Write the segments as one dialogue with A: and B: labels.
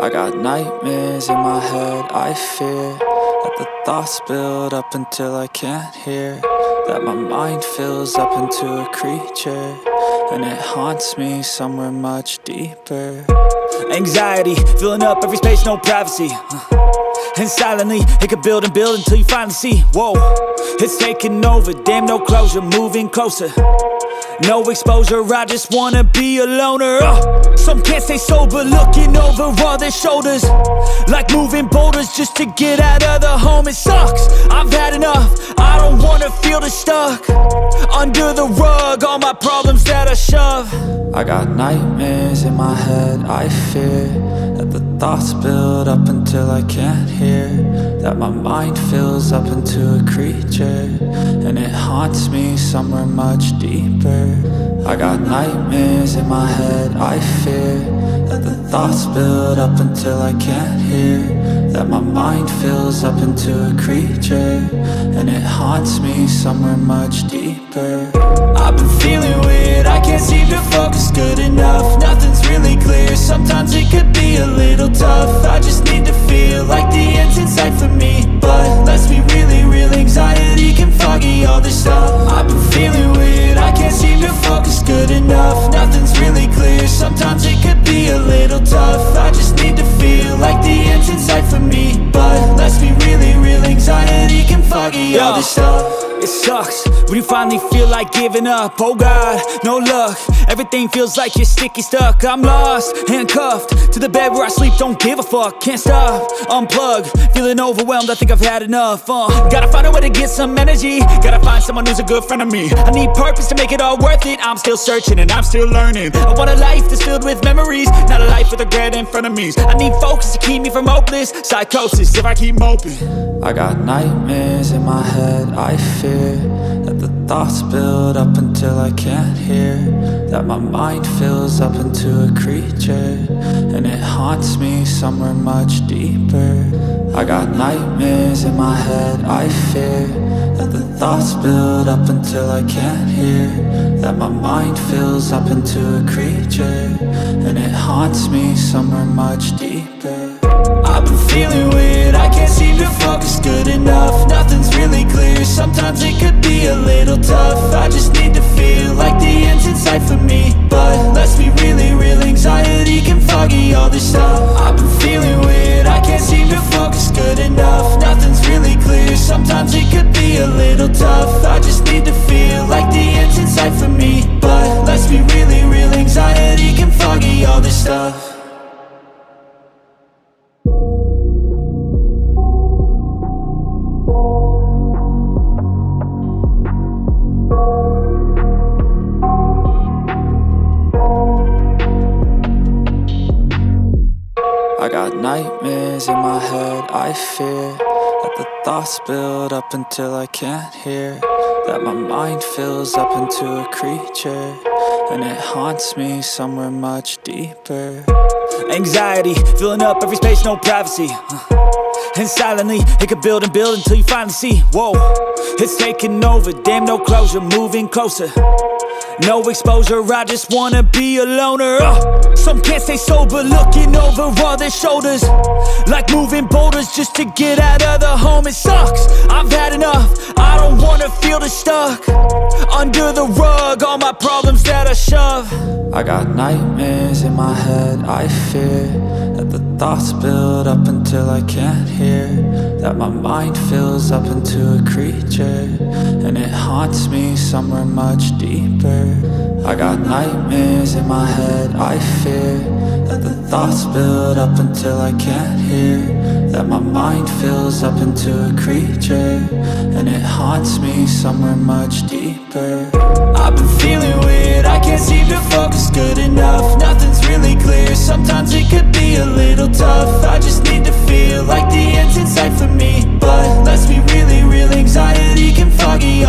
A: I got nightmares in my head, I fear that the thoughts build up until I can't hear, that my mind fills up into a creature, and it haunts me somewhere much deeper. Anxiety, filling up every space, no privacy, and silently, it could build and build until you finally see, whoa, it's taking over, damn no closure, moving closer. No exposure, I just wanna be a loner. Some can't stay sober, looking over all their shoulders, like moving boulders just to get out of the home. It sucks, I've had enough, I don't wanna feel the stuck under the rug, all my problems that I shove. I got nightmares in my head, I fear that the thoughts build up until I can't hear, that my mind fills up into a creature, and it haunts me somewhere much deeper. I got nightmares in my head, I fear that the thoughts build up until I can't hear, that my mind fills up into a creature, and it haunts me somewhere much deeper. I've been feeling weird, I can't seem to focus good enough, nothing's really clear, sometimes it could be a little tough. I just need to feel like the end's in sight for me, but let's be really real, anxiety can foggy all this stuff. I've been feeling weird, I can't seem to focus good enough, nothing's really clear, sometimes it could be a little tough. I just need to feel like the end's in sight for me, but let's be really real, anxiety can foggy all this stuff. It sucks when you finally feel like giving up. Oh God, no luck, everything feels like you're sticky stuck. I'm lost, handcuffed to the bed where I sleep, don't give a fuck. Can't stop, unplug, feeling overwhelmed, I think I've had enough. Gotta find a way to get some energy, gotta find someone who's a good friend of me. I need purpose to make it all worth it, I'm still searching and I'm still learning. I want a life that's filled with memories, not a life with regret in front of me. I need focus to keep me from hopeless psychosis if I keep moping. I got nightmares in my head, I fear that the thoughts build up until I can't hear, that my mind fills up into a creature, and it haunts me somewhere much deeper. I got nightmares in my head, I fear that the thoughts build up until I can't hear, that my mind fills up into a creature, and it haunts me somewhere much deeper. I've been feeling weird, I can't seem to focus good enough, nothing's really clear, sometimes it could be a little tough. I just need to feel like the end's in sight for me, but let's be really real, anxiety can foggy all this stuff. I've been feeling weird, I can't seem to focus good enough, nothing's really clear, sometimes it could be a little tough. I just need to feel like the end's in sight for me, but let's be really real, anxiety can foggy all this stuff. I got nightmares in my head, I fear that the thoughts build up until I can't hear, that my mind fills up into a creature, and it haunts me somewhere much deeper. Anxiety, filling up every space, no privacy, and silently, it could build and build until you finally see, whoa, it's taking over, damn no closure, moving closer. No exposure, I just wanna be a loner. Some can't stay sober, looking over all their shoulders, like moving boulders just to get out of the home. It sucks, I've had enough, I don't wanna feel the stuck under the rug, all my problems that I shove. I got nightmares in my head, I fear that the thoughts build up until I can't hear, that my mind fills up into a creature, and it haunts me somewhere much deeper. I got nightmares in my head, I fear that the thoughts build up until I can't hear, that my mind fills up into a creature, and it haunts me somewhere much deeper. I've been feeling weird, I can't seem to focus good enough, nothing's really clear, sometimes it could be a little tough. I just need to feel like the end's in sight for me, but let's be really real, anxiety can foggy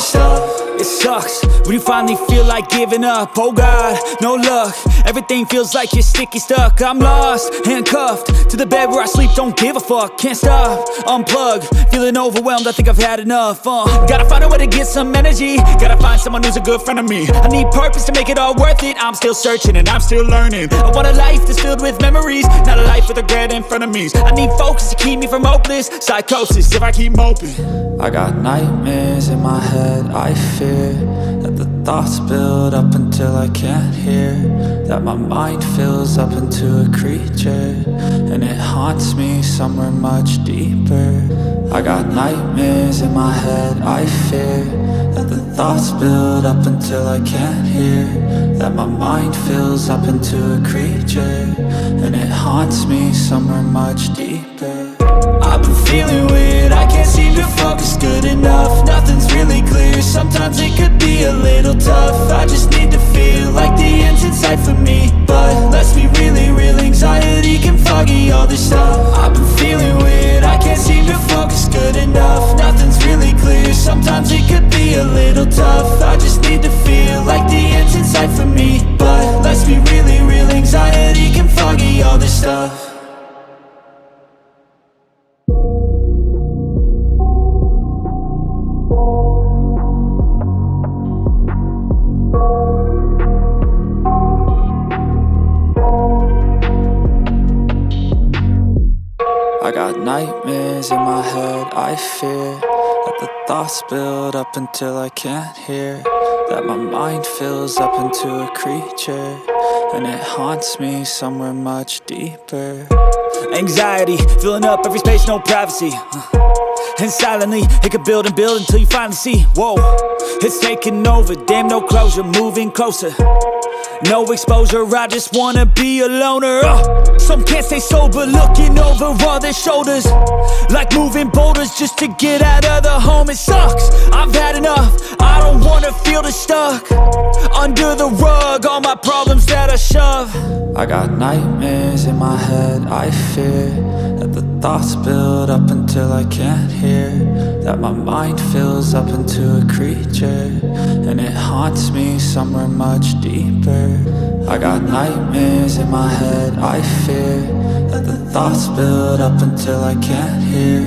A: this stuff. It sucks when you finally feel like giving up. Oh God, no luck. Everything feels like you're sticky stuck. I'm lost, handcuffed to the bed where I sleep. Don't give a fuck, can't stop. Unplug, feeling overwhelmed. I think I've had enough. Gotta find a way to get some energy. Gotta find someone who's a good friend of me. I need purpose to make it all worth it. I'm still searching and I'm still learning. I want a life that's filled with memories, not a life with regret and frenemies. I need focus to keep me from hopeless psychosis if I keep moping. I got nightmares in my head. I fear that the thoughts build up until I can't hear, that my mind fills up into a creature, and it haunts me somewhere much deeper. I got nightmares in my head. I fear that the thoughts build up until I can't hear, that my mind fills up into a creature, and it haunts me somewhere much deeper. I've been feeling weird, I can't seem to focus good enough. Nothing's really clear, sometimes it could be a little tough. I just need to feel like the end's in sight for me, but let's be really real, anxiety can foggy all this stuff. I've been feeling weird, I can't seem to focus good enough. Nothing's really clear, sometimes it could be a little tough. I just need to feel like the end's in sight for me, but let's be really real, anxiety can foggy all this stuff. I got nightmares in my head. I fear that the thoughts build up until I can't hear, that my mind fills up into a creature, and it haunts me somewhere much deeper. Anxiety filling up every space, no privacy. And silently, it could build and build until you finally see, whoa, it's taking over, damn, no closure, moving closer. No exposure, I just wanna be a loner. Some can't stay sober, looking over all their shoulders, like moving boulders just to get out of the home. It sucks, I've had enough, I don't wanna feel the stuck under the rug, all my problems that I shove. I got nightmares in my head. I fear that the thoughts build up until I can't hear, that my mind fills up into a creature, and it haunts me somewhere much deeper. I got nightmares in my head. I fear that the thoughts build up until I can't hear,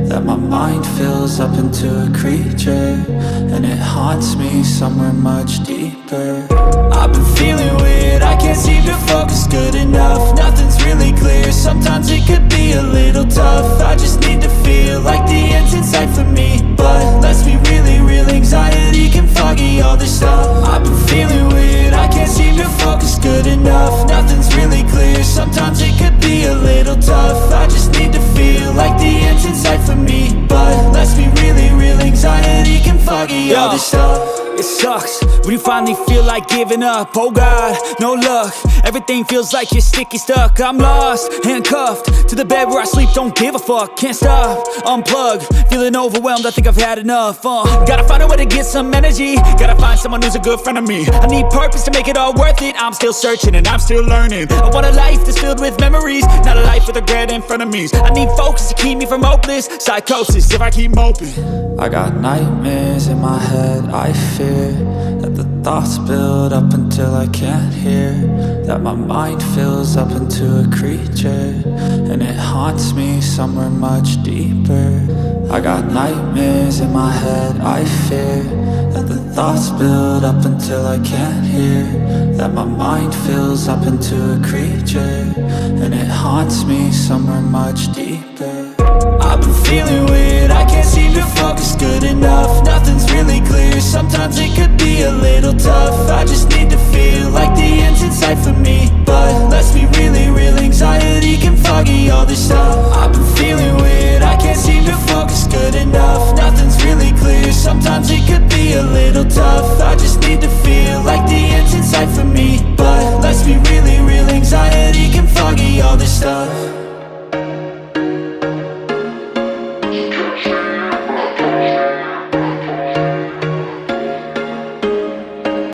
A: that my mind fills up into a creature, and it haunts me somewhere much deeper. I've been feeling weird, I can't seem to focus good enough. Nothing's really clear, sometimes it could be a little tough. I just need to feel like the end's in sight for me, but let's be really real, anxiety can foggy all this stuff. I've been feeling weird, I can't seem to focus good enough. Nothing's really clear, sometimes it could be a little tough. I just need to feel like the end's in sight for me, but let's be really real, anxiety can foggy all this stuff. It sucks when you finally feel like giving up. Oh God, no luck. Everything feels like you're sticky stuck. I'm lost, handcuffed to the bed where I sleep. Don't give a fuck, can't stop. Unplug, feeling overwhelmed. I think I've had enough. Gotta find a way to get some energy. Gotta find someone who's a good friend of me. I need purpose to make it all worth it. I'm still searching and I'm still learning. I want a life that's filled with memories, not a life with regret and frenemies. I need focus to keep me from hopeless psychosis if I keep moping. I got nightmares in my head. I fear that the thoughts build up until I can't hear, that my mind fills up into a creature, and it haunts me somewhere much deeper. I got nightmares in my head. I fear that the thoughts build up until I can't hear, that my mind fills up into a creature, and it haunts me somewhere much deeper. I've been feeling weird, I can't seem to focus good enough. Nothing's really clear, sometimes it could be a little tough. I just need to feel like the end's in sight for me, but let's be really real, anxiety can foggy all this stuff. I've been feeling weird, I can't seem to focus good enough. Nothing's really clear, sometimes it could be a little tough.